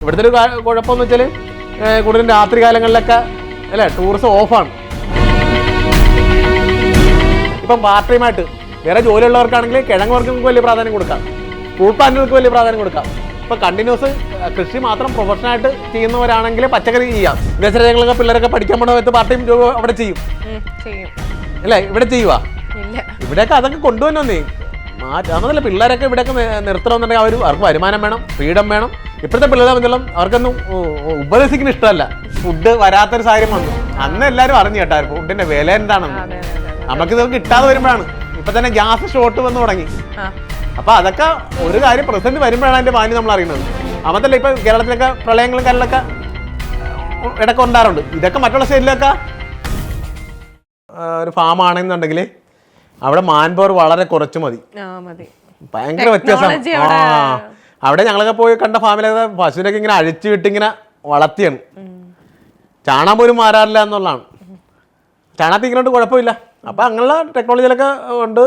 ഇവിടുത്തെ ഒരു കുഴപ്പമെന്ന് വെച്ചാൽ കൂടുതലും രാത്രി കാലങ്ങളിലൊക്കെ അല്ലേ ടൂറിസം ഓഫാണ്. ഇപ്പം പാർട്ട് ടൈമായിട്ട് വേറെ ജോലിയുള്ളവർക്കാണെങ്കിൽ കിഴങ്ങ് വർഗ്ഗങ്ങൾക്ക് വലിയ പ്രാധാന്യം കൊടുക്കാം, ഫ്രൂട്ട് പ്ലാന്റുകൾക്ക് വലിയ പ്രാധാന്യം കൊടുക്കാം. ഇപ്പം കണ്ടിന്യൂസ് കൃഷി മാത്രം പ്രൊഫഷണലായിട്ട് ചെയ്യുന്നവരാണെങ്കിൽ പച്ചക്കറി ചെയ്യാം. വിദേശ രാജ്യങ്ങളൊക്കെ പിള്ളേരൊക്കെ പഠിക്കാൻ പോണ സമയത്ത് പാർട്ട് ടൈം ജോബ് അവിടെ ചെയ്യും അല്ലേ? ഇവിടെ ചെയ്യുക. ഇവിടെയൊക്കെ അതൊക്കെ കൊണ്ടുവന്നേ അതല്ല, പിള്ളേരൊക്കെ ഇവിടെയൊക്കെ നിർത്തണമെന്നുണ്ടെങ്കിൽ അവർക്ക് വരുമാനം വേണം, ഫ്രീഡം വേണം. ഇപ്പോഴത്തെ പിള്ളേരെ സംബന്ധിച്ചോളം അവർക്കൊന്നും ഉപദേശിക്കുന്ന ഇഷ്ടമല്ല. ഫുഡ് വരാത്തൊരു സാഹചര്യം വന്നു. അന്ന് എല്ലാവരും അറിഞ്ഞു കേട്ടാ ഫുഡിന്റെ വില എന്താണെന്ന്. നമുക്ക് ഇതൊക്കെ കിട്ടാതെ വരുമ്പോഴാണ് ഇപ്പൊ തന്നെ ഗ്യാസ് ഷോർട്ട് വന്ന് തുടങ്ങി. അപ്പൊ അതൊക്കെ ഒരു കാര്യം പ്രസന്റ് വരുമ്പോഴാണ് അതിന്റെ വാല്യൂ നമ്മൾ അറിയുന്നത്. അമ്മത്തല്ല ഇപ്പൊ കേരളത്തിലൊക്കെ പ്രളയങ്ങളും കാര്യങ്ങളൊക്കെ ഇടയ്ക്ക് ഉണ്ടാറുണ്ട്. ഇതൊക്കെ മറ്റുള്ള സ്റ്റേറ്റിലൊക്കെ ഒരു ഫാം ആണെന്നുണ്ടെങ്കിൽ അവിടെ മാൻ പവർ വളരെ കുറച്ച് മതി, ഭയങ്കര വ്യത്യാസം. അവിടെ ഞങ്ങളൊക്കെ പോയി കണ്ട ഫാമിലൊക്കെ പശുവിനൊക്കെ ഇങ്ങനെ അഴിച്ചു വിട്ട് ഇങ്ങനെ വളർത്തിയാണ്. ചാണകം പോലും മാറാറില്ല എന്നുള്ളതാണ്. ചാണകത്തിങ്ങനോട്ട് കുഴപ്പമില്ല. അപ്പം അങ്ങനെയുള്ള ടെക്നോളജിയിലൊക്കെ കൊണ്ട്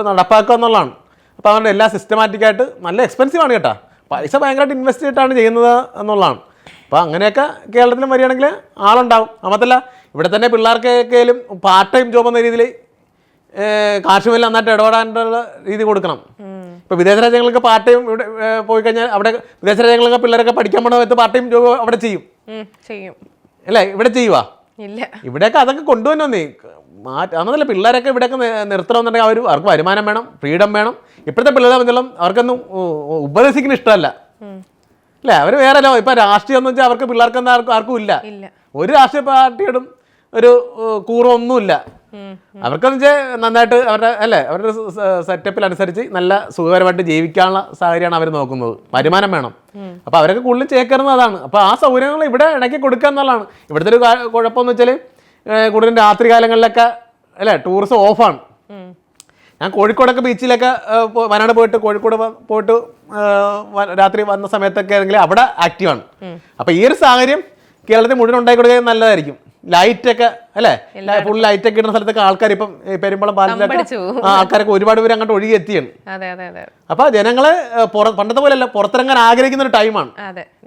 നടപ്പാക്കുക എന്നുള്ളതാണ്. അപ്പോൾ അതുകൊണ്ട് എല്ലാം സിസ്റ്റമാറ്റിക്കായിട്ട് നല്ല എക്സ്പെൻസീവാണ് കേട്ടോ. പൈസ ഭയങ്കരമായിട്ട് ഇൻവെസ്റ്റ് ചെയ്തിട്ടാണ് ചെയ്യുന്നത് എന്നുള്ളതാണ്. അപ്പോൾ അങ്ങനെയൊക്കെ കേരളത്തിലും വരികയാണെങ്കിൽ ആളുണ്ടാവും. അമ്മത്തല്ല ഇവിടെ തന്നെ പിള്ളേർക്കൊക്കെയും പാർട്ട് ടൈം ജോബ് എന്ന രീതിയിൽ കാർഷികമല്ല നന്നായിട്ട് ഇടപെടാനുള്ള രീതി കൊടുക്കണം. ഇപ്പോൾ വിദേശ രാജ്യങ്ങൾക്ക് പാർട്ട് ടൈം ഇവിടെ പോയി കഴിഞ്ഞാൽ അവിടെ വിദേശ രാജ്യങ്ങളൊക്കെ പിള്ളേരൊക്കെ പഠിക്കാൻ പോണ സമയത്ത് പാർട്ട് ടൈം ജോബ് അവിടെ ചെയ്യും അല്ലേ? ഇവിടെ ചെയ്യുക. ഇവിടെയൊക്കെ അതൊക്കെ കൊണ്ടുവന്നേ അതല്ല, പിള്ളേരൊക്കെ ഇവിടെയൊക്കെ നിർത്തണമെന്നുണ്ടെങ്കിൽ അവർക്ക് വരുമാനം വേണം, ഫ്രീഡം വേണം. ഇപ്പോഴത്തെ പിള്ളേരെ സംബന്ധിച്ചോളം അവർക്കൊന്നും ഉപദേശിക്കുന്ന ഇഷ്ടമല്ല അല്ലേ? അവർ വേറെ ഇപ്പം രാഷ്ട്രീയം എന്ന് വെച്ചാൽ അവർക്ക് പിള്ളേർക്കൊന്നും ആർക്കും ഇല്ല. ഒരു രാഷ്ട്രീയ പാർട്ടിയോടും ഒരു കൂറൊന്നുമില്ല. അവർക്കെന്ന് വെച്ചാൽ നന്നായിട്ട് അവരുടെ സെറ്റപ്പിലനുസരിച്ച് നല്ല സുഖകരമായിട്ട് ജീവിക്കാനുള്ള സാഹചര്യമാണ് അവർ നോക്കുന്നത്. വരുമാനം വേണം. അപ്പോൾ അവരൊക്കെ കൂടുതലും ചേക്കേറുന്നത് അതാണ്. അപ്പോൾ ആ സൗകര്യങ്ങൾ ഇവിടെ ഇടയ്ക്ക് കൊടുക്കുക എന്നുള്ളതാണ്. ഇവിടുത്തെ ഒരു കുഴപ്പമെന്ന് വെച്ചാൽ കൂടുതലും രാത്രി കാലങ്ങളിലൊക്കെ അല്ലേ ടൂറിസം ഓഫാണ്. ഞാൻ കോഴിക്കോടൊക്കെ ബീച്ചിലൊക്കെ വയനാട് പോയിട്ട് കോഴിക്കോട് പോയിട്ട് രാത്രി വന്ന സമയത്തൊക്കെ ആണെങ്കിൽ അവിടെ ആക്റ്റീവാണ്. അപ്പോൾ ഈ ഒരു സാഹചര്യം കേരളത്തിൽ മുഴുവൻ ഉണ്ടാക്കി കൊടുക്കാൻ നല്ലതായിരിക്കും. ലൈറ്റൊക്കെ അല്ലേ, ഫുൾ ലൈറ്റൊക്കെ ഇടുന്ന സ്ഥലത്തൊക്കെ ആൾക്കാർ ഇപ്പം പെരുമ്പളം പാലത്തിലൊക്കെ ആൾക്കാരൊക്കെ ഒരുപാട് പേര് അങ്ങോട്ട് ഒഴുകി എത്തിയാണ്. അപ്പൊ ജനങ്ങള് പണ്ടത്തെ പോലെ അല്ല, പുറത്തിറങ്ങാൻ ആഗ്രഹിക്കുന്ന ഒരു ടൈമാണ്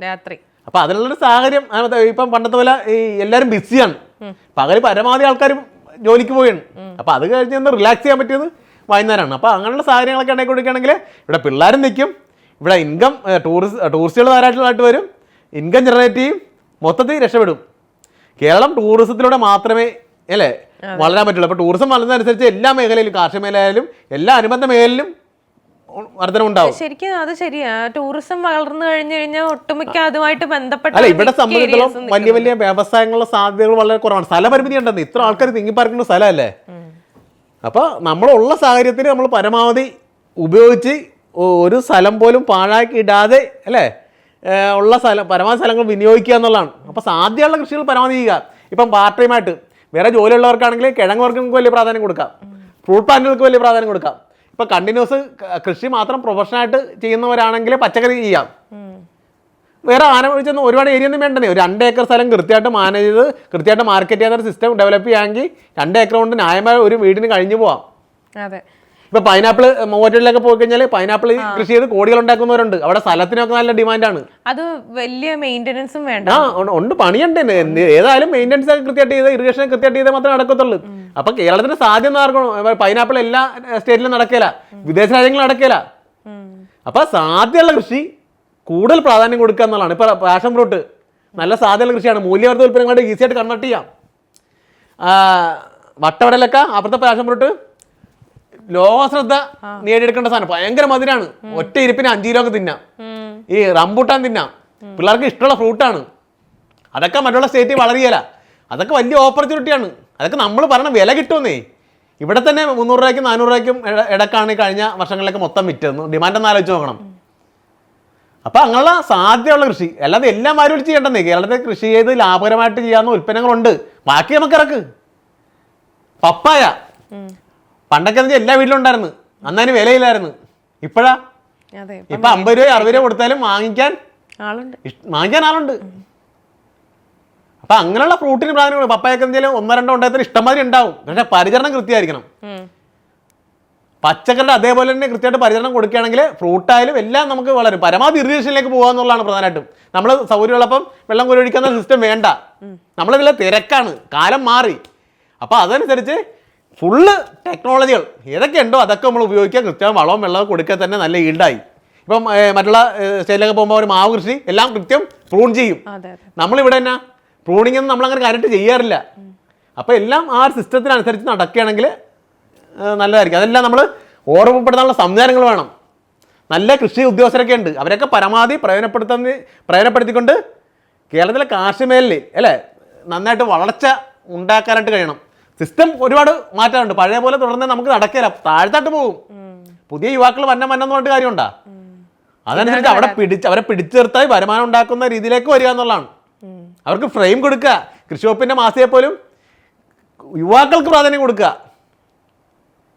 രാത്രി. അപ്പൊ അതിനുള്ളൊരു സാഹചര്യം ഇപ്പം പണ്ടത്തെ പോലെ ഈ എല്ലാവരും ബിസിയാണ്. പകല് പരമാവധി ആൾക്കാരും ജോലിക്ക് പോയാണ്. അപ്പൊ അത് കഴിഞ്ഞ് ഒന്ന് റിലാക്സ് ചെയ്യാൻ പറ്റിയത് വൈകുന്നേരമാണ്. അപ്പൊ അങ്ങനെയുള്ള സാഹചര്യങ്ങളൊക്കെ ഉണ്ടാക്കി കൊടുക്കുകയാണെങ്കിൽ ഇവിടെ പിള്ളേരും നിൽക്കും, ഇവിടെ ഇൻകം ടൂറിസ്റ്റുകൾ ധാരാളമായിട്ട് വരും, ഇൻകം ജനറേറ്റ് ചെയ്യും, മൊത്തത്തിൽ രക്ഷപ്പെടും. കേരളം ടൂറിസത്തിലൂടെ മാത്രമേ അല്ലേ വളരാൻ പറ്റുള്ളൂ. അപ്പോൾ ടൂറിസം വളരുന്നതനുസരിച്ച് എല്ലാ മേഖലയിലും, കാർഷിക മേഖലയിലും എല്ലാ അനുബന്ധ മേഖലയിലും വർധനമുണ്ടാവും. ശരിക്കും അത് ശരിയാ. ടൂറിസം വളർന്നു കഴിഞ്ഞാൽ ഒട്ടുമിക്ക അതുമായിട്ട് ബന്ധപ്പെട്ട അല്ല, ഇവിടെ സംബന്ധിച്ചിടത്തോളം വലിയ വലിയ വ്യവസായങ്ങളുടെ സാധ്യതകൾ വളരെ കുറവാണ്. സ്ഥലപരിമിതി ഉണ്ടെന്ന് ഇത്ര ആൾക്കാർ തിങ്ങിപ്പാർക്കുന്ന സ്ഥലമല്ലേ. അപ്പോൾ നമ്മളുള്ള സാഹചര്യത്തിൽ നമ്മൾ പരമാവധി ഉപയോഗിച്ച് ഒരു സ്ഥലം പോലും പാഴാക്കി ഇടാതെ അല്ലേ ഉള്ള പരമാവധി സ്ഥലങ്ങൾ വിനിയോഗിക്കുക എന്നുള്ളതാണ്. അപ്പോൾ സാധ്യതയുള്ള കൃഷികൾ പരമാവധി ചെയ്യുക. ഇപ്പം പാർട്ട് ടൈമായിട്ട് വേറെ ജോലിയുള്ളവർക്കാണെങ്കിൽ കിഴങ്ങ് വർഗ്ഗങ്ങൾക്ക് വലിയ പ്രാധാന്യം കൊടുക്കാം, ഫ്രൂട്ട് പ്ലാന്റുകൾക്ക് വലിയ പ്രാധാന്യം കൊടുക്കാം. ഇപ്പം കണ്ടിന്യൂസ് കൃഷി മാത്രം പ്രൊഫഷണലായിട്ട് ചെയ്യുന്നവരാണെങ്കിൽ പച്ചക്കറി ചെയ്യാം. വേറെ ആനവഴിച്ചൊന്നും ഒരുപാട് ഏരിയ ഒന്നും വേണ്ടേ. ഒരു 2 ഏക്കർ സ്ഥലം കൃത്യമായിട്ട് മാനേജ് ചെയ്ത് കൃത്യമായിട്ട് മാർക്കറ്റ് ചെയ്യാൻ സിസ്റ്റം ഡെവലപ്പ് ചെയ്യുകയാണെങ്കിൽ 2 ഏക്കർ കൊണ്ട് ന്യായമായ ഒരു വീടിന് കഴിഞ്ഞു പോവാം. ഇപ്പൊ പൈനാപ്പിൾ മൂവാറ്റൂരിലൊക്കെ പോയി കഴിഞ്ഞാൽ പൈനാപ്പിൾ കൃഷി ചെയ്ത് കോടികൾ ഉണ്ടാക്കുന്നവരുണ്ട്. അവിടെ സ്ഥലത്തിനൊക്കെ നല്ല ഡിമാൻഡാണ്. അത് വലിയ മെയിൻ്റെനൻസും വേണ്ട. ഉണ്ട്, പണിയുണ്ട്. ഏതായാലും മെയിൻ്റെനൻസ് ഒക്കെ കൃത്യമായിട്ട് ചെയ്ത് ഇറിഗേഷൻ കൃത്യമായിട്ട് ചെയ്താൽ മാത്രമേ നടക്കത്തുള്ളൂ. അപ്പൊ കേരളത്തിന്റെ സാധ്യത നടക്കണം. പൈനാപ്പിൾ എല്ലാ സ്റ്റേറ്റിലും നടക്കില്ല, വിദേശ രാജ്യങ്ങളിൽ നടക്കില്ല. അപ്പൊ സാധ്യതയുള്ള കൃഷി കൂടുതൽ പ്രാധാന്യം കൊടുക്കുക എന്നുള്ളതാണ്. ഇപ്പൊ പാഷൻ ഫ്രൂട്ട് നല്ല സാധ്യതയുള്ള കൃഷിയാണ്. മൂല്യവർദ്ധിത ഉൽപ്പന്നങ്ങളായിട്ട് ഈസിയായിട്ട് കൺവേർട്ട് ചെയ്യാം. വട്ടവടലൊക്കെ അപ്പുറത്തെ പാഷൻ ഫ്രൂട്ട് ലോകശ്രദ്ധ നേടിയെടുക്കേണ്ട സാധനം. ഭയങ്കര മധുരാണ്. ഒറ്റ ഇരിപ്പിന് 5 കിലോ ഒക്കെ തിന്നാം. ഈ റംബൂട്ടാൻ തിന്നാം. പിള്ളേർക്ക് ഇഷ്ടമുള്ള ഫ്രൂട്ടാണ്. അതൊക്കെ മറ്റുള്ള സ്റ്റേറ്റിൽ വളരുകയില്ല. അതൊക്കെ വലിയ ഓപ്പർച്യൂണിറ്റിയാണ്. അതൊക്കെ നമ്മൾ പറഞ്ഞ വില കിട്ടുമെന്നേ. ഇവിടെ തന്നെ 300 രൂപയ്ക്കും 400 രൂപയ്ക്കും ഇടക്കാണ് കഴിഞ്ഞ വർഷങ്ങളിലൊക്കെ മൊത്തം വിറ്റതെന്ന്. ഡിമാൻഡ് ഒന്ന് ആലോചിച്ച് നോക്കണം. അപ്പം അങ്ങനെയുള്ള സാധ്യതയുള്ള കൃഷി, അല്ലാതെ എല്ലാം വാരി വിളിച്ച് ചെയ്യണ്ടെന്നേ. കേരളത്തിൽ കൃഷി ചെയ്ത് ലാഭകരമായിട്ട് ചെയ്യാവുന്ന ഉൽപ്പന്നങ്ങളുണ്ട്. ബാക്കി നമുക്ക് ഇറക്ക്. പപ്പായ പണ്ടൊക്കെ എല്ലാ വീട്ടിലും ഉണ്ടായിരുന്നു, അന്നതിന് വിലയില്ലായിരുന്നു. ഇപ്പോഴാ ഇപ്പൊ 50 രൂപ 60 രൂപ കൊടുത്താലും വാങ്ങിക്കാൻ ആളുണ്ട്. അപ്പൊ അങ്ങനെയുള്ള ഫ്രൂട്ടിന് പ്രാധാന്യം. പപ്പായൊക്കെ എന്തെങ്കിലും 1-2 ഉണ്ടായതിന് ഇഷ്ടംമാതിരി ഉണ്ടാവും. പക്ഷെ പരിചരണം കൃത്യമായിരിക്കണം. പച്ചക്കറിയുടെ അതേപോലെ തന്നെ കൃത്യമായിട്ട് പരിചരണം കൊടുക്കുകയാണെങ്കിൽ ഫ്രൂട്ടായാലും എല്ലാം നമുക്ക് വളരും. പരമാവധി ഇറിഗേഷനിലേക്ക് പോകുക എന്നുള്ളതാണ് പ്രധാനമായിട്ടും. നമ്മൾ സൗകര്യമുള്ളപ്പം വെള്ളം കുഴിക്കുന്ന സിസ്റ്റം വേണ്ട. നമ്മളിതിൽ തിരക്കാണ്, കാലം മാറി. അപ്പോൾ അതനുസരിച്ച് ഫുള്ള് ടെക്നോളജികൾ ഏതൊക്കെ ഉണ്ടോ അതൊക്കെ നമ്മൾ ഉപയോഗിക്കുക. കൃത്യം വളവും വെള്ളവും കൊടുക്കുക തന്നെ നല്ല ഈൽഡായി. ഇപ്പം മറ്റുള്ള സ്റ്റേറ്റിലൊക്കെ പോകുമ്പോൾ ഒരു മാവ് കൃഷി എല്ലാം കൃത്യം പ്രൂൺ ചെയ്യും. നമ്മളിവിടെ തന്നെ പ്രൂണിംഗ് ഒന്നും നമ്മളങ്ങനെ കാര്യമായിട്ട് ചെയ്യാറില്ല. അപ്പോൾ എല്ലാം ആ ഒരു സിസ്റ്റത്തിനനുസരിച്ച് നടക്കുകയാണെങ്കിൽ നല്ലതായിരിക്കും. അതെല്ലാം നമ്മൾ ഓർമ്മപ്പെടുത്താനുള്ള സംവിധാനങ്ങൾ വേണം. നല്ല കൃഷി ഉദ്യോഗസ്ഥരൊക്കെ ഉണ്ട്, അവരൊക്കെ പരമാവധി പ്രയോജനപ്പെടുത്തിക്കൊണ്ട് കേരളത്തിലെ കാർഷിക മേഖലയിൽ അല്ലേ നന്നായിട്ട് വളർച്ച ഉണ്ടാക്കാനായിട്ട് കഴിയണം. സിസ്റ്റം ഒരുപാട് മാറ്റാറുണ്ട്. പഴയ പോലെ തുടർന്ന് നമുക്ക് നടക്കില്ല, താഴ്ത്താട്ട് പോകും. പുതിയ യുവാക്കൾ വന്നം എന്ന് പറഞ്ഞിട്ട് കാര്യമുണ്ടാ? അതനുസരിച്ച് അവരെ പിടിച്ചു നിർത്താൻ വരുമാനം ഉണ്ടാക്കുന്ന രീതിയിലേക്ക് വരിക എന്നുള്ളതാണ്. അവർക്ക് ഫ്രെയിം കൊടുക്കുക. കൃഷി വകുപ്പിൻ്റെ മാസികയെ പോലും യുവാക്കൾക്ക് പ്രാധാന്യം കൊടുക്കുക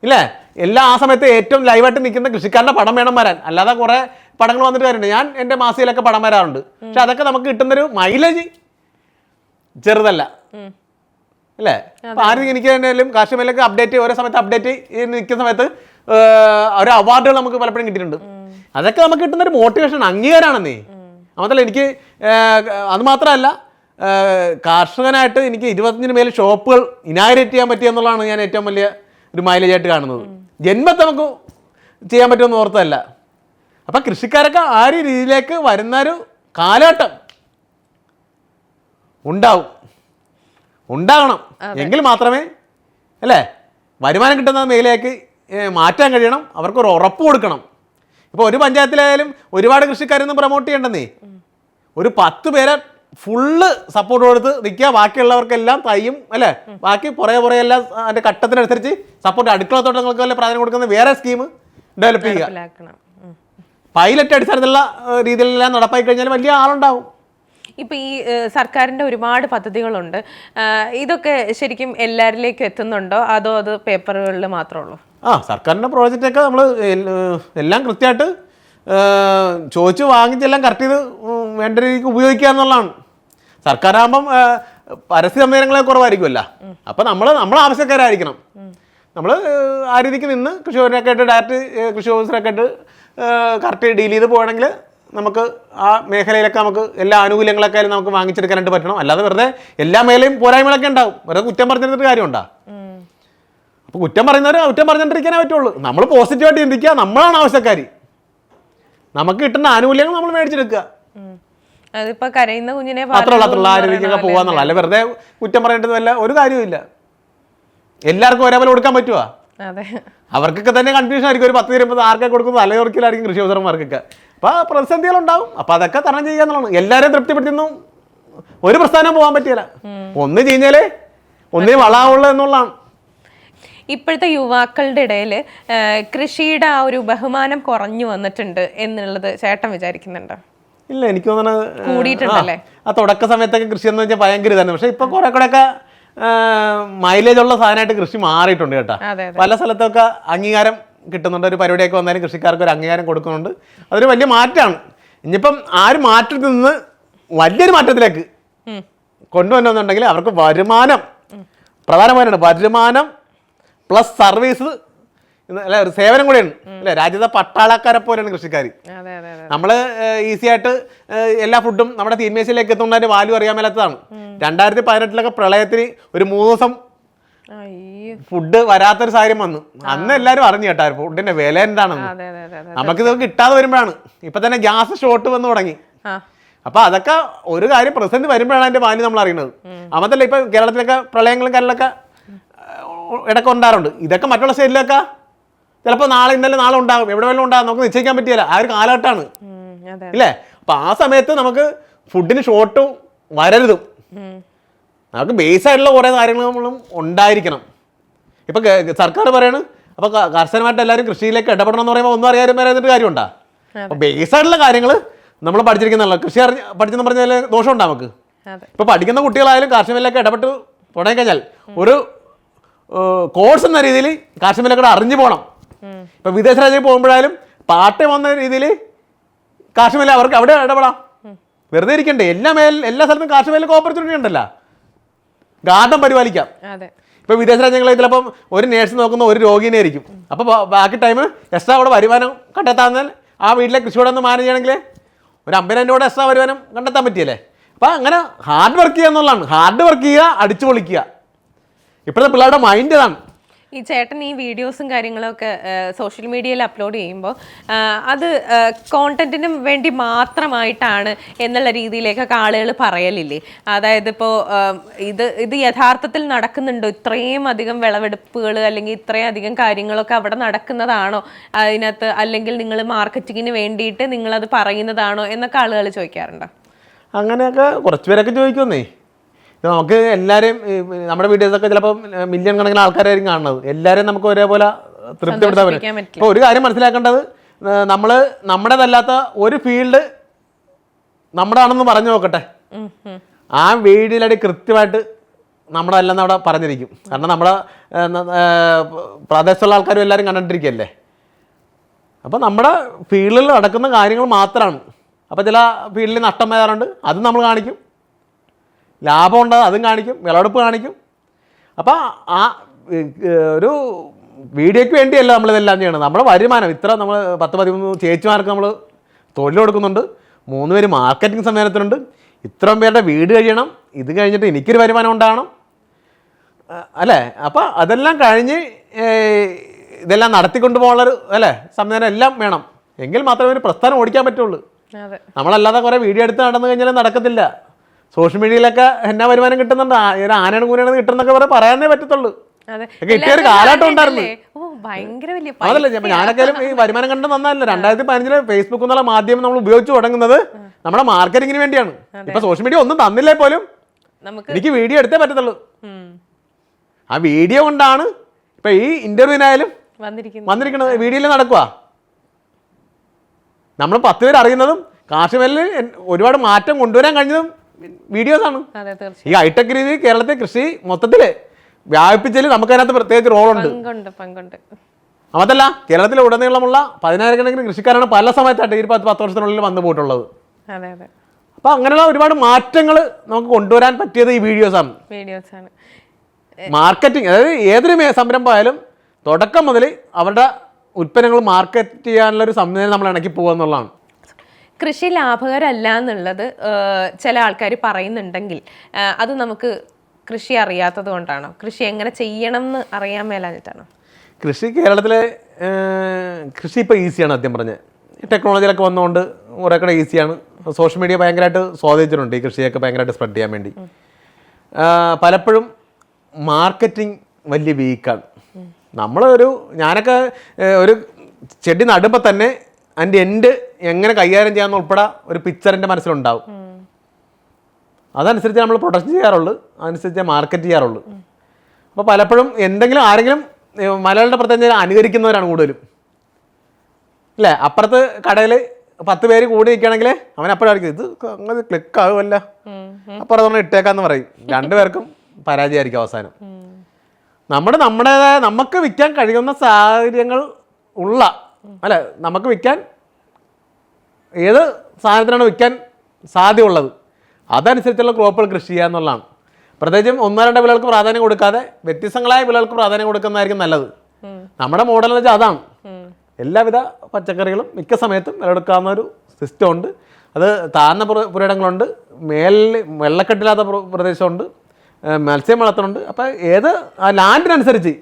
ഇല്ലേ? എല്ലാ ആ സമയത്ത് ഏറ്റവും ലൈവായിട്ട് നിൽക്കുന്ന കൃഷിക്കാരുടെ പടം വേണം വരാൻ. അല്ലാതെ കുറേ പടങ്ങൾ വന്നിട്ട് കാര്യമുണ്ട്. ഞാൻ എൻ്റെ മാസികയിലൊക്കെ പടം വരാറുണ്ട്. പക്ഷെ അതൊക്കെ നമുക്ക് കിട്ടുന്നൊരു മൈലേജ് ചെറുതല്ല അല്ലേ? അപ്പോൾ ആരും എനിക്ക് തന്നെയാലും കാർഷിക മേഖലയൊക്കെ അപ്ഡേറ്റ് ഓരോ സമയത്ത് അപ്ഡേറ്റ് നിൽക്കുന്ന സമയത്ത് ഓരോ അവാർഡുകൾ നമുക്ക് പലപ്പോഴും കിട്ടിയിട്ടുണ്ട്. അതൊക്കെ നമുക്ക് കിട്ടുന്നൊരു മോട്ടിവേഷൻ, അംഗീകാരമാണെന്നേ. മാത്രമല്ല എനിക്ക് അത് മാത്രമല്ല, കാർഷകനായിട്ട് എനിക്ക് 25 മേൽ ഷോപ്പുകൾ ഇനാഗ്രേറ്റ് ചെയ്യാൻ പറ്റിയെന്നുള്ളതാണ് ഞാൻ ഏറ്റവും വലിയ ഒരു മൈലേജ് ആയിട്ട് കാണുന്നത്. ജന്മത്തെ നമുക്ക് ചെയ്യാൻ പറ്റുമെന്ന് ഓർത്തതല്ല. അപ്പം കൃഷിക്കാരൊക്കെ ആ ഒരു രീതിയിലേക്ക് വരുന്നൊരു കാലഘട്ടം ഉണ്ടാകണം. എങ്കിൽ മാത്രമേ അല്ലേ വരുമാനം കിട്ടുന്ന മേഖലയിലേക്ക് മാറ്റാൻ കഴിയണം. അവർക്കൊരു ഉറപ്പ് കൊടുക്കണം. ഇപ്പോൾ ഒരു പഞ്ചായത്തിലായാലും ഒരുപാട് കൃഷിക്കാരൊന്നും പ്രൊമോട്ട് ചെയ്യണ്ടെന്നേ. ഒരു 10 പേരെ ഫുള്ള് സപ്പോർട്ട് കൊടുത്ത് നിൽക്കുക. ബാക്കിയുള്ളവർക്കെല്ലാം തയ്യും അല്ലേ, ബാക്കി പുറകെ എല്ലാം അതിൻ്റെ ഘട്ടത്തിനനുസരിച്ച് സപ്പോർട്ട്. അടുക്കളത്തോട്ടങ്ങൾക്ക് വല്ല പ്രാധാന്യം കൊടുക്കുന്ന വേറെ സ്കീം ഡെവലപ്പ് ചെയ്യുക. പൈലറ്റ് അടിസ്ഥാനത്തിലുള്ള രീതിയിലെല്ലാം നടപ്പായി കഴിഞ്ഞാൽ വലിയ ആളുണ്ടാവും. ഇപ്പം ഈ സർക്കാരിൻ്റെ ഒരുപാട് പദ്ധതികളുണ്ട്. ഇതൊക്കെ ശരിക്കും എല്ലാവരിലേക്കും എത്തുന്നുണ്ടോ അതോ അത് പേപ്പറുകളിൽ മാത്രമേ ഉള്ളൂ? സർക്കാരിൻ്റെ പ്രോജക്റ്റൊക്കെ നമ്മൾ എല്ലാം കൃത്യമായിട്ട് ചോദിച്ച് വാങ്ങിച്ചെല്ലാം കറക്റ്റ് ചെയ്ത് വേണ്ട രീതിക്ക് ഉപയോഗിക്കുക എന്നുള്ളതാണ്. സർക്കാരാകുമ്പം പരസ്യ സംവിധാനങ്ങളെ കുറവായിരിക്കുമല്ല. അപ്പം നമ്മൾ ആവശ്യക്കാരായിരിക്കണം. നമ്മൾ ആ രീതിക്ക് നിന്ന് കൃഷി ഭവനൊക്കെ ആയിട്ട് ഡയറക്റ്റ് കൃഷി ഓഫീസറൊക്കെ ആയിട്ട് കറക്റ്റ് ഡീൽ ചെയ്ത് പോകണമെങ്കിൽ നമുക്ക് ആ മേഖലയിലൊക്കെ നമുക്ക് എല്ലാ ആനുകൂല്യങ്ങളൊക്കെ നമുക്ക് വാങ്ങിച്ചെടുക്കാനായിട്ട് പറ്റണം. അല്ലാതെ വെറുതെ എല്ലാ മേഖലയും പോരായ്മകളൊക്കെ ഉണ്ടാവും. വെറുതെ കുറ്റം പറഞ്ഞിട്ട് കാര്യമുണ്ടോ? അപ്പോൾ കുറ്റം പറഞ്ഞിട്ടിരിക്കാനേ പറ്റുള്ളൂ. നമ്മൾ പോസിറ്റീവായിട്ട് ചിന്തിക്കുക. നമ്മളാണ് ആവശ്യക്കാർ. നമുക്ക് കിട്ടുന്ന ആനുകൂല്യങ്ങൾ നമ്മൾ മേടിച്ചെടുക്കുക. അതിപ്പോ കരയുന്ന കുഞ്ഞിനെ മാത്രമുള്ള ആ രീതിക്കൊക്കെ പോകാന്നുള്ള. അല്ല വെറുതെ കുറ്റം പറഞ്ഞിട്ടല്ല ഒരു കാര്യമില്ല. എല്ലാവർക്കും ഒരേപോലെ കൊടുക്കാൻ പറ്റുമോ? അവർക്കൊക്കെ തന്നെ കൺഫ്യൂഷൻ ആയിരിക്കും. ഒരു 10 തരുമ്പോൾ ആർക്കെ കൊടുക്കുന്നത് അലയോർക്കിലായിരിക്കും കൃഷി ഓഫീസർമാർക്കൊക്കെ. അപ്പോൾ പ്രതിസന്ധികളുണ്ടാവും. അപ്പോൾ അതൊക്കെ തരണം ചെയ്യുക എന്നുള്ളതാണ്. എല്ലാവരെയും തൃപ്തിപ്പെടുത്തുന്നു ഒരു പ്രസ്ഥാനം പോകാൻ പറ്റില്ല. ഒന്ന് ചെയ്യുന്നാലേ ഒന്നിനും വളാവുള്ളൂ എന്നുള്ളതാണ്. ഇപ്പോഴത്തെ യുവാക്കളുടെ ഇടയിൽ കൃഷിയുടെ ആ ഒരു ബഹുമാനം കുറഞ്ഞു വന്നിട്ടുണ്ട് എന്നുള്ളത് ചേട്ടൻ വിചാരിക്കുന്നുണ്ടോ? ഇല്ല, എനിക്ക് തോന്നുന്നത് കൂടിയിട്ടുണ്ടല്ലേ. ആ തുടക്ക സമയത്തൊക്കെ കൃഷി എന്ന് വെച്ചാൽ ഭയങ്കര ഇതാണ്. പക്ഷെ ഇപ്പൊ കുറെ കൂടെയൊക്കെ മൈലേജ് ഉള്ള സാധനമായിട്ട് കൃഷി മാറിയിട്ടുണ്ട് കേട്ടോ. പല സ്ഥലത്തൊക്കെ അംഗീകാരം കിട്ടുന്നുണ്ട്. ഒരു പരിപാടിയൊക്കെ വന്നാലും കൃഷിക്കാർക്ക് ഒരു അംഗീകാരം കൊടുക്കുന്നുണ്ട്. അതൊരു വലിയ മാറ്റമാണ്. ഇനിയിപ്പം ആ ഒരു മാറ്റത്തിൽ നിന്ന് വലിയൊരു മാറ്റത്തിലേക്ക് കൊണ്ടുവരണമെന്നുണ്ടെങ്കിൽ അവർക്ക് വരുമാനം പ്രധാനമായിട്ടാണ്. വരുമാനം പ്ലസ് സർവീസ് അല്ലെ, ഒരു സേവനം കൂടെയാണ് അല്ലെ. രാജ്യത്തെ പട്ടാളക്കാരെ പോലെയാണ് കൃഷിക്കാർ. നമ്മൾ ഈസി ആയിട്ട് എല്ലാ ഫുഡും നമ്മുടെ തീന്മേശയിലേക്ക് എത്തുന്നതിന്റെ വാല്യൂ അറിയാൻ മേലാത്തതാണ്. 2018 പ്രളയത്തിന് ഒരു 3 ദിവസം ഫുഡ് വരാത്തൊരു സാഹചര്യം വന്നു. അന്ന് എല്ലാവരും അറിഞ്ഞു കേട്ടാ ഫുഡിന്റെ വില എന്താണെന്ന്. നമുക്കിത് കിട്ടാതെ വരുമ്പോഴാണ്. ഇപ്പൊ തന്നെ ഗ്യാസ് ഷോർട്ട് വന്ന് തുടങ്ങി. അപ്പൊ അതൊക്കെ ഒരു കാര്യം പ്രസന്റ് വരുമ്പോഴാണ് അതിന്റെ വാല്യൂ നമ്മൾ അറിയുന്നത്. അമ്മത്തല്ല ഇപ്പൊ കേരളത്തിലൊക്കെ പ്രളയങ്ങളും കാര്യങ്ങളൊക്കെ ഇടയ്ക്ക് ഉണ്ടാറുണ്ട്. ഇതൊക്കെ മറ്റുള്ള സ്റ്റേറ്റിലൊക്കെ ചിലപ്പോൾ നാളെ ഉണ്ടാകും, എവിടെ വേണം ഉണ്ടാകും, നമുക്ക് നിശ്ചയിക്കാൻ പറ്റിയല്ല. ആ ഒരു കാലഘട്ടമാണ് ഇല്ലേ. അപ്പൊ ആ സമയത്ത് നമുക്ക് ഫുഡിന് ഷോർട്ടും വരരുതും. നമുക്ക് ബേസ് ആയിട്ടുള്ള കുറേ കാര്യങ്ങളും ഉണ്ടായിരിക്കണം. ഇപ്പൊ സർക്കാർ പറയണ് അപ്പൊ കർശനമായിട്ട് എല്ലാവരും കൃഷിയിലേക്ക് ഇടപെടണം എന്ന് പറയുമ്പോൾ ഒന്നും അറിയാൻ വരാതിട്ട് കാര്യമുണ്ടാ. അപ്പൊ ബേസ് ആയിട്ടുള്ള കാര്യങ്ങൾ നമ്മൾ പഠിച്ചിരിക്കുന്നുള്ള. കൃഷി പഠിച്ചെന്ന് പറഞ്ഞാൽ ദോഷമുണ്ടോ നമുക്ക്? ഇപ്പൊ പഠിക്കുന്ന കുട്ടികളായാലും കാർഷിക മേഖലയിലേക്ക് ഇടപെട്ട് തുടങ്ങിക്കഴിഞ്ഞാൽ ഒരു കോഴ്സ് എന്ന രീതിയിൽ കാർഷിക മേഖല അറിഞ്ഞു പോകണം. ഇപ്പൊ വിദേശ രാജ്യത്തിൽ പോകുമ്പോഴായാലും പാർട്ട് വന്ന രീതിയിൽ കാർഷിക മേഖല അവർക്ക് അവിടെ ഇടപെടാം. വെറുതെ ഇരിക്കണ്ടേ. എല്ലാ സ്ഥലത്തും കാർഷിക മേഖല ഓപ്പർച്യൂണിറ്റി ഉണ്ടല്ലോ. ഗാർഡൻ പരിപാലിക്കാം. ഇപ്പോൾ വിദേശ രാജ്യങ്ങളിൽ ചിലപ്പം ഒരു നേഴ്സ് നോക്കുന്ന ഒരു രോഗീനെ ആയിരിക്കും. അപ്പോൾ ബാക്കി ടൈം എക്സ്ട്രാ അവിടെ വരുമാനം കണ്ടെത്താമെന്നാൽ ആ വീട്ടിലെ കൃഷിയോടെ ഒന്ന് മാനേജ് ചെയ്യണമെങ്കിൽ ഒരു 50,000 രൂപയുടെ എക്സ്ട്രാ വരുമാനം കണ്ടെത്താൻ പറ്റിയല്ലേ. അപ്പോൾ അങ്ങനെ ഹാർഡ് വർക്ക് ചെയ്യുക എന്നുള്ളതാണ്. ഹാർഡ് വർക്ക് ചെയ്യുക, അടിച്ചു പൊളിക്കുക. ഇപ്പോഴത്തെ പിള്ളേരുടെ മൈൻഡ് ഇതാണ്. ഈ ചേട്ടൻ ഈ വീഡിയോസും കാര്യങ്ങളൊക്കെ സോഷ്യൽ മീഡിയയിൽ അപ്ലോഡ് ചെയ്യുമ്പോൾ അത് കോണ്ടന്റിനും വേണ്ടി മാത്രമായിട്ടാണ് എന്നുള്ള രീതിയിലേക്കൊക്കെ ആളുകൾ പറയലില്ലേ? അതായത് ഇപ്പോൾ ഇത് യഥാർത്ഥത്തിൽ നടക്കുന്നുണ്ടോ? ഇത്രയും അധികം വിളവെടുപ്പുകൾ അല്ലെങ്കിൽ ഇത്രയും അധികം കാര്യങ്ങളൊക്കെ അവിടെ നടക്കുന്നതാണോ അതിനകത്ത്? അല്ലെങ്കിൽ നിങ്ങൾ മാർക്കറ്റിങ്ങിന് വേണ്ടിയിട്ട് നിങ്ങളത് പറയുന്നതാണോ എന്നൊക്കെ ആളുകൾ ചോദിക്കാറുണ്ടോ? അങ്ങനെയൊക്കെ കുറച്ച് പേരൊക്കെ ചോദിക്കുന്നേ. നമുക്ക് എല്ലാവരെയും നമ്മുടെ വീഡിയോസൊക്കെ ചിലപ്പോൾ മില്യൺ കണക്കിന് ആൾക്കാരായിരിക്കും കാണുന്നത്. എല്ലാവരെയും നമുക്ക് ഒരേപോലെ തൃപ്തിപ്പെടുത്താൻ പറ്റും. ഇപ്പോൾ ഒരു കാര്യം മനസ്സിലാക്കേണ്ടത്, നമ്മൾ നമ്മുടേതല്ലാത്ത ഒരു ഫീൽഡ് നമ്മുടെയാണെന്ന് പറഞ്ഞു നോക്കട്ടെ, ആ വീഡിയോയിലടി കൃത്യമായിട്ട് നമ്മുടെ അല്ലെന്ന് അവിടെ പറഞ്ഞിരിക്കും. കാരണം നമ്മുടെ പ്രദേശത്തുള്ള ആൾക്കാരും എല്ലാവരും കണ്ടിട്ടിരിക്കുകയല്ലേ. അപ്പോൾ നമ്മുടെ ഫീൽഡിൽ നടക്കുന്ന കാര്യങ്ങൾ മാത്രമാണ്. അപ്പോൾ ചില ഫീൽഡിൽ നഷ്ടം വരാറുണ്ട്, അതും നമ്മൾ കാണിക്കും. ലാഭമുണ്ട്, അതും കാണിക്കും. വിളവെടുപ്പ് കാണിക്കും. അപ്പോൾ ആ ഒരു വീഡിയോയ്ക്ക് വേണ്ടിയല്ല നമ്മളിതെല്ലാം ചെയ്യണം. നമ്മുടെ വരുമാനം ഇത്ര നമ്മൾ 10-13 ചേച്ചിമാർക്ക് നമ്മൾ തൊഴിൽ കൊടുക്കുന്നുണ്ട്. 3 പേര് മാർക്കറ്റിംഗ് സമ്മേളനത്തിനുണ്ട്. ഇത്രയും പേരുടെ വീട് കഴിയണം. ഇത് കഴിഞ്ഞിട്ട് എനിക്കൊരു വരുമാനം ഉണ്ടാകണം അല്ലേ. അപ്പോൾ അതെല്ലാം കഴിഞ്ഞ് ഇതെല്ലാം നടത്തിക്കൊണ്ട് പോകാനുള്ളൊരു അല്ലേ സംവിധാനം എല്ലാം വേണം. എങ്കിൽ മാത്രമേ ഒരു പ്രസ്ഥാനം ഓടിക്കാൻ പറ്റുള്ളൂ. നമ്മളല്ലാതെ കുറേ വീഡിയോ എടുത്ത് നടന്നു കഴിഞ്ഞാൽ നടക്കത്തില്ല. സോഷ്യൽ മീഡിയയിലൊക്കെ എന്നാ വരുമാനം കിട്ടുന്നുണ്ട്, ഒരു ആനയാണ് കൂനെയാണ് കിട്ടുന്നൊക്കെ പറയാനേ പറ്റത്തുള്ളൂ. കിട്ടിയൊരു കാലഘട്ടം ഉണ്ടായിരുന്നു. അതല്ല, ഞാനൊക്കെ ഈ വരുമാനം കണ്ട് നന്നല്ല. 2015 ഫേസ്ബുക്ക് എന്നുള്ള മാധ്യമം നമ്മൾ ഉപയോഗിച്ച് തുടങ്ങുന്നത് നമ്മുടെ മാർക്കറ്റിങ്ങിന് വേണ്ടിയാണ്. ഇപ്പൊ സോഷ്യൽ മീഡിയ ഒന്നും തന്നില്ലേ പോലും എനിക്ക് വീഡിയോ എടുത്തേ പറ്റത്തുള്ളൂ. ആ വീഡിയോ കൊണ്ടാണ് ഇപ്പൊ ഈ ഇന്റർവ്യൂവിനായാലും വന്നിരിക്കുന്നത്. വീഡിയോയിൽ നടക്കുക. നമ്മൾ 10 പേര് അറിയുന്നതും കാർഷിക മേഖലയിൽ ഒരുപാട് മാറ്റം കൊണ്ടുവരാൻ കഴിഞ്ഞതും വീഡിയോസാണ്. ഈ ഹൈടെക് രീതി കേരളത്തെ കൃഷി മൊത്തത്തില് വ്യാപിപ്പിച്ചതിൽ നമുക്കതിനകത്ത് പ്രത്യേകിച്ച് റോളുണ്ട്. അതല്ല, കേരളത്തിലെ ഉടനീളമുള്ള 10,000 കണക്കിന് കൃഷിക്കാരാണ് പല സമയത്തായിട്ട് ഈ 10 വർഷത്തിനുള്ളിൽ വന്നു പോയിട്ടുള്ളത്. അപ്പൊ അങ്ങനെയുള്ള ഒരുപാട് മാറ്റങ്ങൾ നമുക്ക് കൊണ്ടുവരാൻ പറ്റിയത് ഈ വീഡിയോസാണ്. മാർക്കറ്റിംഗ്, അതായത് ഏതൊരു സംരംഭമായാലും തുടക്കം മുതൽ അവരുടെ ഉൽപ്പന്നങ്ങൾ മാർക്കറ്റ് ചെയ്യാനുള്ള ഒരു സംവിധാനം നമ്മൾ ഇണക്കി പോകുക എന്നുള്ളതാണ്. കൃഷി ലാഭകരമല്ല എന്നുള്ളത് ചില ആൾക്കാർ പറയുന്നുണ്ടെങ്കിൽ അത് നമുക്ക് കൃഷി അറിയാത്തത് കൊണ്ടാണോ? കൃഷി എങ്ങനെ ചെയ്യണം എന്ന് അറിയാൻ മേലാഞ്ഞിട്ടാണോ? കൃഷി കേരളത്തിലെ കൃഷി ഇപ്പോൾ ഈസിയാണ്. ആദ്യം പറഞ്ഞത് ടെക്നോളജിയിലൊക്കെ വന്നുകൊണ്ട് കുറേ കൂടെ ഈസിയാണ്. സോഷ്യൽ മീഡിയ ഭയങ്കരമായിട്ട് സ്വാധീനിച്ചിട്ടുണ്ട് ഈ കൃഷിയൊക്കെ ഭയങ്കരമായിട്ട് സ്പ്രെഡ് ചെയ്യാൻ വേണ്ടി. പലപ്പോഴും മാർക്കറ്റിംഗ് വലിയ വീക്കാണ്. ഞാനൊക്കെ ഒരു ചെടി നടുമ്പോൾ തന്നെ അതിൻ്റെ എൻഡ് എങ്ങനെ കൈകാര്യം ചെയ്യാമെന്ന് ഉൾപ്പെടെ ഒരു പിക്ചർ എൻ്റെ മനസ്സിലുണ്ടാവും. അതനുസരിച്ച് നമ്മൾ പ്രൊഡക്ഷൻ ചെയ്യാറുള്ളൂ, അതനുസരിച്ച് മാർക്കറ്റ് ചെയ്യാറുള്ളൂ. അപ്പോൾ പലപ്പോഴും ആരെങ്കിലും മലയാളിയുടെ പ്രത്യേകം അനുകരിക്കുന്നവരാണ് കൂടുതലും അല്ലേ. അപ്പുറത്ത് കടയിൽ 10 പേര് കൂടി നിൽക്കുകയാണെങ്കിൽ അവനപ്പോഴായിരിക്കും ഇത് അങ്ങനെ ക്ലിക്കാകുമല്ല, അപ്പുറത്ത് ഇട്ടേക്കാന്ന് പറയും. 2 പേർക്കും പരാജയമായിരിക്കും അവസാനം. നമ്മുടേതായ നമുക്ക് വിൽക്കാൻ കഴിയുന്ന സാഹചര്യങ്ങൾ ഉള്ള അല്ലെ, നമുക്ക് വിൽക്കാൻ ഏത് സാധനത്തിനാണ് വിൽക്കാൻ സാധ്യതയുള്ളത് അതനുസരിച്ചുള്ള ക്രോപ്പുകൾ കൃഷി ചെയ്യുക എന്നുള്ളതാണ്. പ്രത്യേകിച്ചും 1-2 വിളകൾക്ക് പ്രാധാന്യം കൊടുക്കാതെ വ്യത്യസ്തങ്ങളായ വിളകൾക്ക് പ്രാധാന്യം കൊടുക്കുന്നതായിരിക്കും നല്ലത്. നമ്മുടെ മോഡൽ എന്ന് വെച്ചാൽ അതാണ്. എല്ലാവിധ പച്ചക്കറികളും മിക്ക സമയത്തും വിളവെടുക്കാവുന്ന ഒരു സിസ്റ്റം ഉണ്ട്. അത് താഴ്ന്ന പുരയിടങ്ങളുണ്ട്, മേലിൽ വെള്ളക്കെട്ടില്ലാത്ത പ്രദേശമുണ്ട്, മത്സ്യം വളർത്തുന്നുണ്ട്. അപ്പോൾ ഏത് ആ ലാൻഡിനനുസരിച്ച്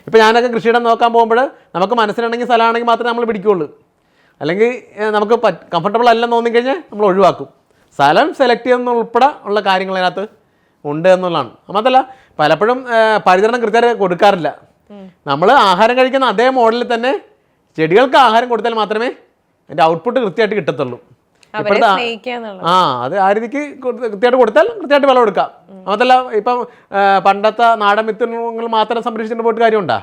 ഇപ്പം ഞാനൊക്കെ കൃഷിയിടം നോക്കാൻ പോകുമ്പോൾ നമുക്ക് മനസ്സിലുണ്ടെങ്കിൽ സ്ഥലമാണെങ്കിൽ മാത്രമേ നമ്മൾ പിടിക്കുകയുള്ളൂ. അല്ലെങ്കിൽ നമുക്ക് കംഫർട്ടബിൾ അല്ലെന്ന് തോന്നിക്കഴിഞ്ഞാൽ നമ്മൾ ഒഴിവാക്കും. സ്ഥലം സെലക്ട് ചെയ്യുന്ന ഉൾപ്പെടെ ഉള്ള കാര്യങ്ങൾ അതിനകത്ത് ഉണ്ട് എന്നുള്ളതാണ്. മാത്രമല്ല പലപ്പോഴും പരിചരണം കൃത്യമായിട്ട് കൊടുക്കാറില്ല. നമ്മൾ ആഹാരം കഴിക്കുന്ന അതേ മോഡലിൽ തന്നെ ചെടികൾക്ക് ആഹാരം കൊടുത്താൽ മാത്രമേ അതിൻ്റെ ഔട്ട്പുട്ട് കൃത്യമായിട്ട് കിട്ടത്തുള്ളൂ. അത് ആ രീതിക്ക് കൃത്യമായിട്ട് കൊടുത്താൽ കൃത്യമായിട്ട് വിളവ് എടുക്കാം. അതല്ല ഇപ്പം പണ്ടത്തെ നാടൻ വിത്തുകൾ മാത്രം സംരക്ഷിച്ചിട്ട് പോയിട്ട് കാര്യമുണ്ടാ?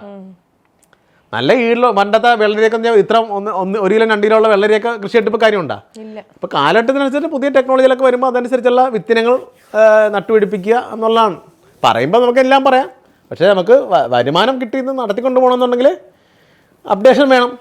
നല്ല ഈടിലോ പണ്ടത്തെ വെള്ളരിയൊക്കെ ഇത്ര 1 കിലോ 2 കിലോ ഉള്ള വെള്ളരിയൊക്കെ കൃഷിയായിട്ട് ഇപ്പോൾ കാര്യമുണ്ടാ? ഇപ്പോൾ കാലഘട്ടത്തിനനുസരിച്ച് പുതിയ ടെക്നോളജികളൊക്കെ വരുമ്പോൾ അതനുസരിച്ചുള്ള വിത്തിനങ്ങൾ നട്ടുപിടിപ്പിക്കുക എന്നുള്ളതാണ്. പറയുമ്പോൾ നമുക്കെല്ലാം പറയാം, പക്ഷേ നമുക്ക് വരുമാനം കിട്ടിയെന്ന് നടത്തിക്കൊണ്ട് പോകണമെന്നുണ്ടെങ്കിൽ അപ്ഡേഷൻ വേണം.